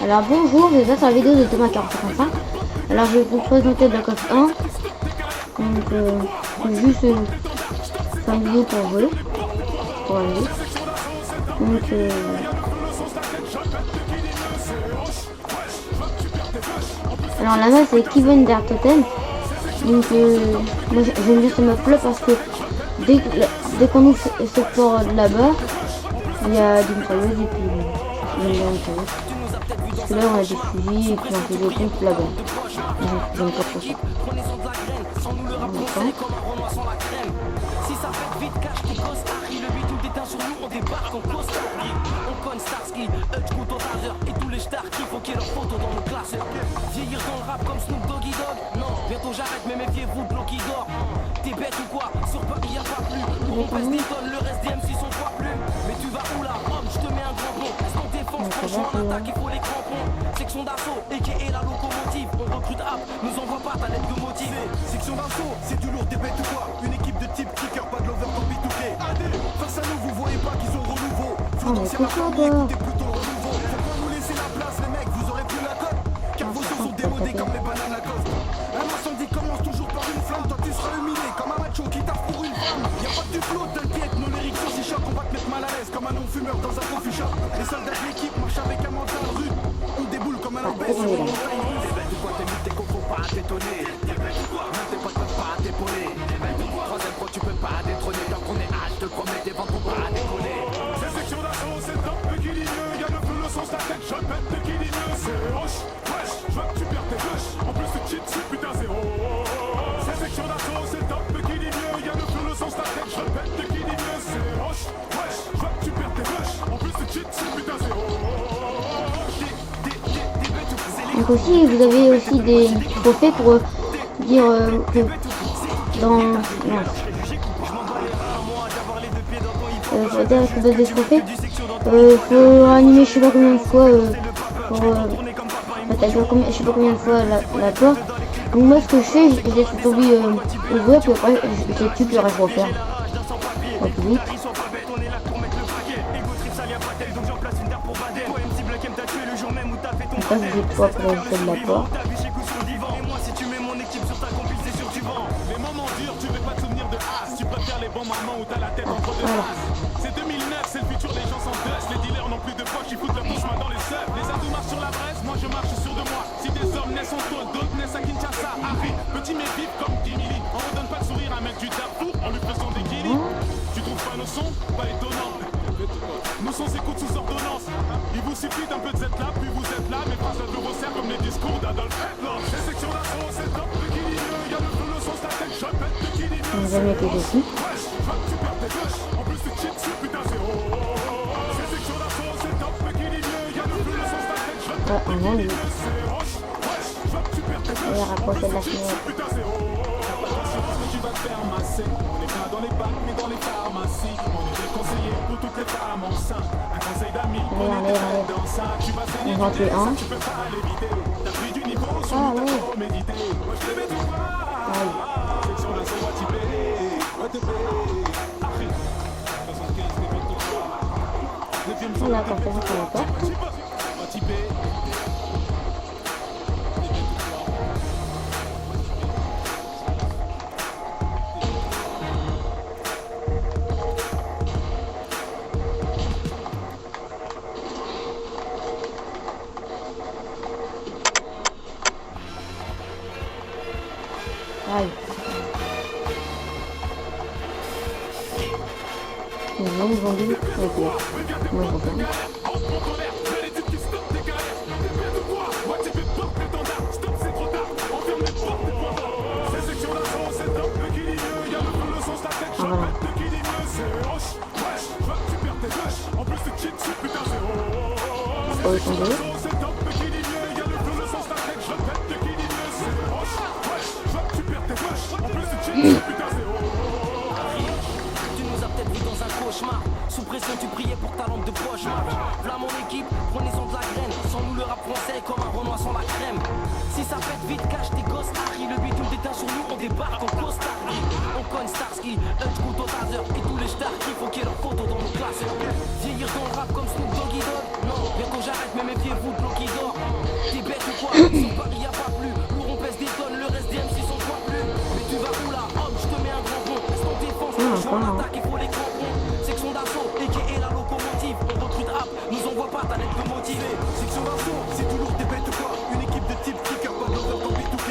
Alors bonjour, j'espère sur la vidéo de Thomas 455. Alors je vais vous présenter Black Ops 1. Donc c'est juste une vidéo pour jouer. Pour aller. Donc alors la map c'est Kevin Der Totem. Donc moi j'aime bien ce map là parce que dès qu'on ouvre ce port là-bas, il y a des mitrailleuses et puis il y a parce que là on a des fusils et puis on fait des pompes là-bas. J'aime pas trop ça. Vieillir dans le rap comme Snoop Doggy Dogg. Non, bientôt j'arrête, mais méfiez-vous de l'eau qui dort. T'es bête ou quoi? Sur Paris y'a pas plus. On passe des tonnes, le reste des MC sont trois plumes. Mais tu vas où là? Homme, je te mets un grand pont. Est-ce qu'on défense? Franchement, en attaque, il faut les crampons. Section d'assaut, a.k.a. la locomotive. On recrute app, nous envoie pas ta lettre de motivé. Section d'assaut, c'est du lourd, t'es bête ou quoi? Une équipe de type kicker, pas de l'over comme B2K. Face à nous, vous voyez pas qu'ils ont renouveau. Flou d'ancien marquant, écoutez plutôt le renouveau. Faut pas nous laisser la place, les mecs, vous aurez plus la cote. Car vos sons sont démodés comme les bananes Lacoste. Un incendie commence toujours par une flamme. Toi tu seras humilié comme un macho qui taffe pour une femme. Y'a pas que du flot, t'inquiète, nos lyrics sont si chocs. On va te mettre mal à l'aise comme un non-fumeur dans un coffee shop. Les soldats de l'équipe marchent avec un mental rude. On déboule comme un lambès sur une montagne russe. T'es bête ou quoi, t'es nul, t'es con, faut pas t'étonner. T'es bête ou quoi, même tes potes peuvent pas t'épauler. T'es bête ou quoi, troisième pro, tu peux pas détrôner. Tant qu'on est hâte, je te promets, des ventes pour pas décoller. C'est section d'assaut, c'est top, équilibré. Y'a le feu, le son, la tête, je pète, équilibré. C'est roche, wesh, je veux que tu perds tes rushs. En plus, tu cheats, c'est putain zéro. C'est section d'assaut, c'est top, équilibré. Y'a le feu, le son, la tête, je pète, équilibré. C'est roche, wesh, je veux que tu perds tes rushs. En plus, tu cheats, c'est putain zéro. donc aussi vous avez aussi des trophées pour dire que dans faut dire que vous avez des trophées, faut animer je sais pas combien de fois pour je sais pas combien de fois la porte. Donc moi ce que je fais, je laisse le zombie ouvrir puis après je tue puis je refaire. Pas plus vite. Ça je vais pas pour le de la porte. Voilà. C'est 2009, c'est le futur, les gens s'endressent. Les dealers n'ont plus de poche, ils foutent leur pouce main dans les seufs. Les adultes marchent sur la Bresse, moi je marche sur de moi. Si des hommes naissent en tôle, d'autres naissent à Kinshasa. Harry, petit mais vif comme Kimili. On redonne pas de sourire à un mec du Darfour en lui faisant des guilis. Tu trouves pas nos sons? Pas étonnant. Nos sons s'écoutent sous ordonnance. Il vous suffit d'un peu de Z là, puis vous êtes là. Mes phrases de resserrent comme les discours d'Adolf Hitler. C'est section d'assaut, c'est top, équilibré. Y'a le feu, le son, la tête, je pète, équilibré. On va mettre dessus. En plus, tu cheats, c'est putain zéro. C'est section d'assaut, c'est top, équilibré. Y'a le feu, le son, la tête, je pète, équilibré. C'est roche, wesh, je veux que tu perds tes On va rapprocher de la fenêtre. putain zéro. Tu vas te faire masser. On est pas dans les bacs, mais dans les pharmacies. On est des conseillers pour toutes les femmes enceintes. Un conseil d'amis, on est dans ça. Tu vas saigner, On va tuer un. tu peux pas l'éviter. T'as pris du niveau, sur Ah le ouais. trop médité. Moi je t'aimais tout pas. Section d'assaut, moi t'y paye. Moi t'y paye. Harry, 75, t'es bien tout ça. On a confiance sur la porte. Moi t'y paye. Aïe. Il y a un zombie. Ok. Moi je reprends. Ah voilà. Oh, ils sont deux. Tu nous as peut-être vu dans un cauchemar. Sous pression pression, tu priais pour ta lampe de poche. V'là mon équipe, prenez son de la graine. Sans nous le rap français est comme un Renoir sans la crème. Si ça pète vite, cache tes gosses, Harry. Le bitume d'éteint sur nous, on débarque en costard. On cogne Starsky, Hutch, Couteau, Taser et tous les stars qui faut qu'il y ait leurs photos dans nos classes. Vieillir dans le rap comme Snoop Doggy Dogg. Non, bientôt j'arrête, mais méfiez-vous de l'eau qui dort. T'es bête ou quoi? Sur Paris y'a pas plus. Lourd on pèse des tonnes, le reste des MC sont pas plus. Mais tu vas où là? Homme, je te mets un grand rond. Reste en défense, je en attaque, il faut les crampons. Section d'assaut, a.k.a. la locomotive. On recrute rap, nous envoie pas ta lettre de motivé. Section d'assaut, c'est toujours des bêtes ou quoi? Une équipe de type kicker, pas de l'odeur dans B2K.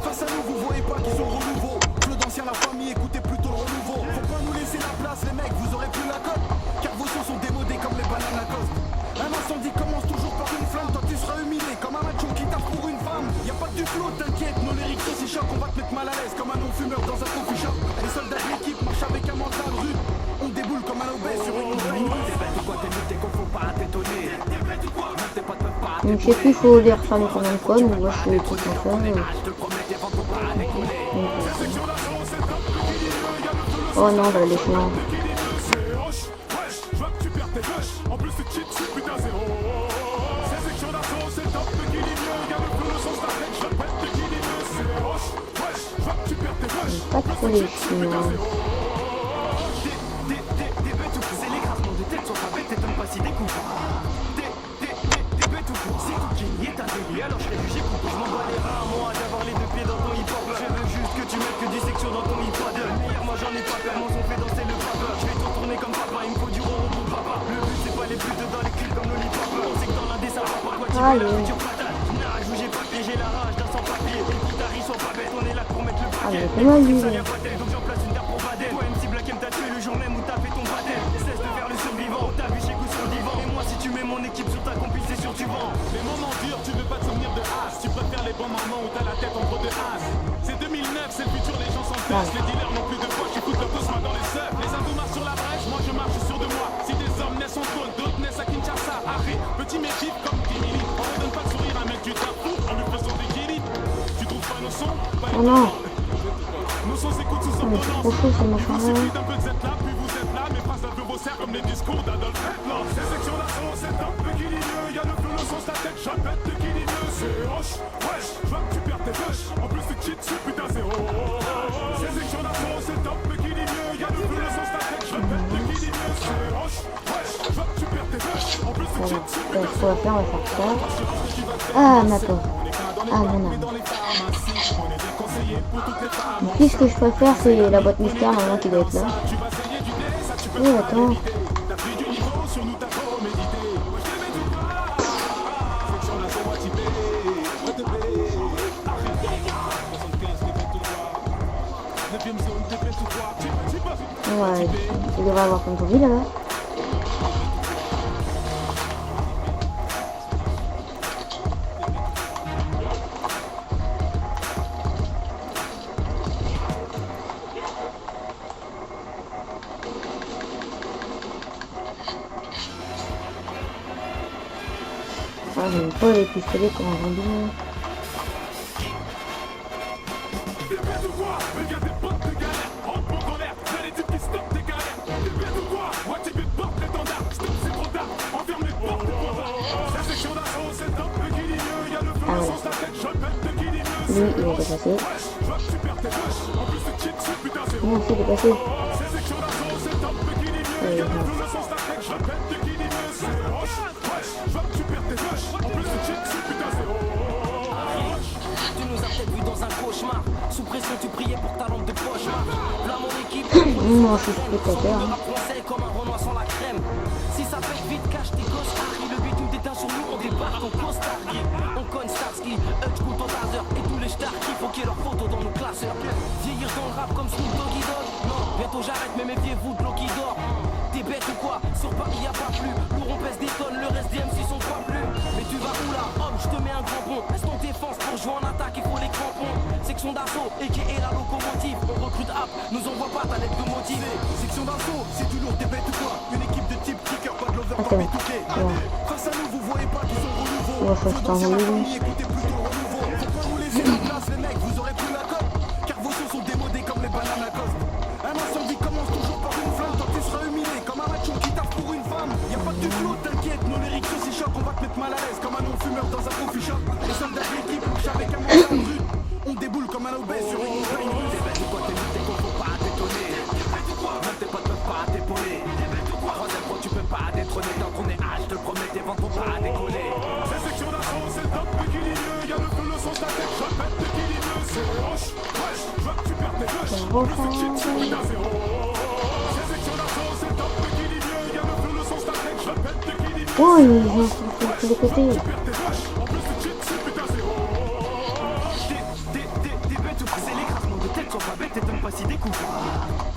Face à nous, vous voyez pas qu'ils sont renouveau. Fleu d'ancien la famille, écoutez plutôt le renouveau. Faut pas nous laisser la place, les mecs, vous aurez plus la cote. Car vos sons sont démodés comme les bananes Lacoste. Un incendie commence toujours par une flamme. Toi tu seras humilié comme un macho qui tape pour une femme. Y'a pas que du flow, t'inquiète, nos lyrics sont si chocs. On va te mettre mal à l'aise comme un non-fumeur dans un coffee shop. Les soldats de l'équipe marchent avec un mental rude. On déboule comme un obèse sur une montagne rude. T'es bête ou quoi, t'es nul, t'es con, faut pas t'étonner. T'es bête ou quoi, même tes potes peuvent pas. Donc je sais plus, il faut les refermer combien de fois, mais moi je fais les trucs en faire. Je te promets, tes ventes faut pas déconner. Oh non, bah les chiens. Pas trop les chiens. C'est l'écrasement de tête sur ta bête, t'es même pas si découvre. Des bêtes ou quoi? C'est tout qui est ta délire, alors je réfugie pour que je m'en bats les reins. Moi d'avoir les deux pieds dans ton hip-hop. Je veux juste que tu mettes que des sections dans ton hip-hop. Hier moi j'en ai pas peur, moi on fait danser le papa. Je vais tourner comme papa, il me faut du rond pour papa. Le but c'est pas les plus dans les clips comme Lollipop. On sait que dans l'indé ça va pas, quoi tu veux la future patate. Nage où j'ai pas piégé la rage d'un sans papier. Les guitaristes sont pas bêtes, on est là pour mettre le paquet. Ça vient pas tel, donc j'en place une terre pour Baden. Toi MC Black M t'as tué le jour même où t'as fait ton baptême. Cesse de faire le survivant, t'as vu chez Gousse sur le divan. Et moi si tu mets mon équipe sur ta compil c'est sûr tu vends. Les moments durs, tu veux pas te souvenir de As. Tu préfères les bons moments où t'as la tête entre deux As. C'est 2009, c'est le futur, les gens s'entêtent. Les dealers n'ont plus de poche, ils foutent leur doucement dans les seufs. Les hindous marchent sur la brèche, moi je marche sur de moi. Si des hommes naissent en trône, d'autres naissent à Kinshasa. Arrête, petit méchif comme Kimili. On ne donne pas de sourire à un mec du tapou en lui faisant des guillis. Tu trouves pas nos sons? Pas Oh non. Nos sons s'écoutent sous Oh, mais c'est trop ordonnance. chaud ce Il vous machin suffit d'un peu de cette là, puis vous êtes là. Mes phrases un peu vos serres comme les discours d'Adolf Hitler. Ces sections d'assaut, c'est un peu guillineux. Y'a le flou, le sens, la tête, je pète de guillineux. C'est hoche, wesh, je vois que tu perds tes bush. En plus, tu cheats dessus, putain, c'est oh. Ces sections d'assaut, c'est un peu guillineux. Y'a le flou, le sens, la tête, je pète de guillineux. C'est hoche, wesh, je vois que tu perds tes bush. En plus, tu cheats dessus, Voilà, putain, ce qu'on va faire, on va faire ça. Ah, ma peau. Ah, mon âme. Puis ce que je préfère, c'est la boîte mystère, normalement, qui doit être là. Oh, attends. Ouais, il devrait avoir comme vie là-bas. Ah, j'aime pas les pistolets comme un zombie. Lui, il est dépassé. Non, c'est dépassé. Tu nous as peut-être vu dans un cauchemar. Sous pression tu priais pour ta lampe de poche. Là mon équipe. Moi, je suis spectateur. Le rap français comme un Renoir sans la crème. Si ça pète vite, cache tes gosses, Harry. Le bitume d'éteint sur nous, on débarque en costard. On cogne Starsky, Hutch, Couteau, Taser et tous les stars qui faut qu'il y ait leurs photos dans nos classeurs. Vieillir dans le rap comme Snoop Doggy Dogg. Non, bientôt j'arrête, mais méfiez-vous de l'eau qui dort. T'es bête ou quoi? Sur Paris y'a pas plus. Lourd on pèse des tonnes, le reste des MC sont pas plus. Mais tu vas où là? Homme, je te mets un grand pont. Reste en défense pour jouer en attaque, il faut les crampons. Section d'assaut, a.k.a. la locomotive. On recrute app, nous envoie pas ta lettre de motivé. Section d'assaut, c'est du lourd, des bêtes ou quoi? Une équipe de type kicker, pas de l'over comme B2K. Face à nous, vous voyez pas qu'ils sont renouveau. Fleu d'ancien la famille, écoutez plutôt le renouveau. Faut pas vous laisser la place, les mecs, vous aurez plus la cote. Car vos sons sont démodés comme les bananes Lacoste. Un incendie commence toujours par une flamme. Toi tu seras humilié comme un macho qui tape pour pas que tu flottes, t'inquiète, nos lyrics sont si chocs, on va te mettre mal à l'aise comme un non-fumeur dans un coffee shop. Les soldats de l'équipe marchent avec un moyen brut. On déboule comme un obèse sur une montagne russe. T'es bête ou quoi, t'es nul, t'es con, faut pas t'étonner. Même tes potes peuvent pas t'épauler. Troisième fois, tu peux pas détrôner. Tant qu'on est H, je te le promets, tes ventes vont pas décoller. C'est section d'assaut, c'est le top équilibreux. Y'a le feu, le son, ta tête, je répète l'équilibreux. C'est hoche, wesh, je veux que tu perds tes bûches. En plus, c'est shit, c'est putain zéro. C'est section d'assaut, c'est le top équilibreux. Y'a le feu, le son, ta tête, je répète l'équilibreux. Oh, ils vont sur tous les côtés. Tu perds tes bûches. En plus, c'est shit, c'est putain zéro. Des bêtes ou quoi, c'est l'écrasement de tête, sois pas bête et donne pas si des coups.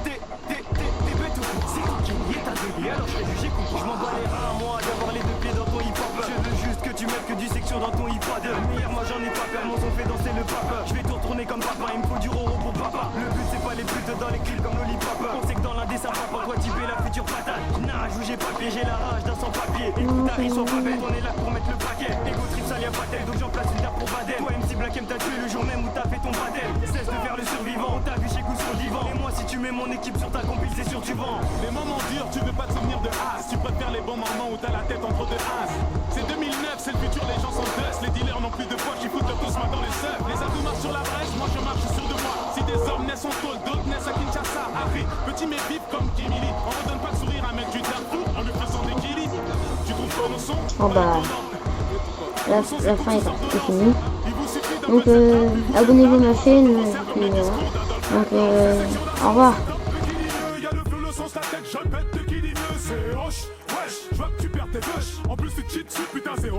Des bêtes ou quoi, c'est toi qui niais ta délire, alors je serai jugé coup. Je m'en bats les reins, moi, d'avoir les deux pieds dans ton hip-hop. Je veux juste que tu mettes que du section dans ton hip-hop. Meilleur, moi j'en ai pas peur, mon son fait danser le papa. Je vais tout retourner comme papa, il me faut du roro pour papa. Le but c'est pas les putes dans les clips comme Lollipop. On sait que dans l'indé ça va pas quoi typer la future patate. Nage où j'ai pas piégé la rage d'un sans-papier. Écoute, t'arrives, sois pas bête, on est là pour mettre le paquet. Ego trip, ça y a pas tel, donc j'en place une terre pour Badel. Toi MC Black M, t'as tué le jour même où t'as fait ton badel. Cesse de faire le survivant, on t'a vu chez coup sur le divan. Et moi si tu mets mon équipe sur ta compil, c'est sûr tu vends. Les moments durs, tu veux pas te souvenir de as. Tu préfères les bons moments où t'as la tête entre deux as. C'est 2009, c'est le futur, les gens sont dust. Les dealers n'ont plus de poche, ils foutent le tosma dans les seufs. Les adultes marchent sur la brèche, moi je marche sur de moi. Si des hommes naissent en tôle, d'autres naissent à Kinshasa. Harry, petit mais vif comme Kimili. On redonne pas de sourire à un mec du Darfour en lui faisant des killis. Tu trouves pas nos sons? Oh bah, la fin est finie. Donc abonnez-vous à ma chaîne. Et puis, donc au revoir. Y'a le feu, le son, ta tête, je répète l'équilibre. C'est hoche, wesh, je veux que tu perds tes bûches. En plus, c'est cheat, c'est putain zéro.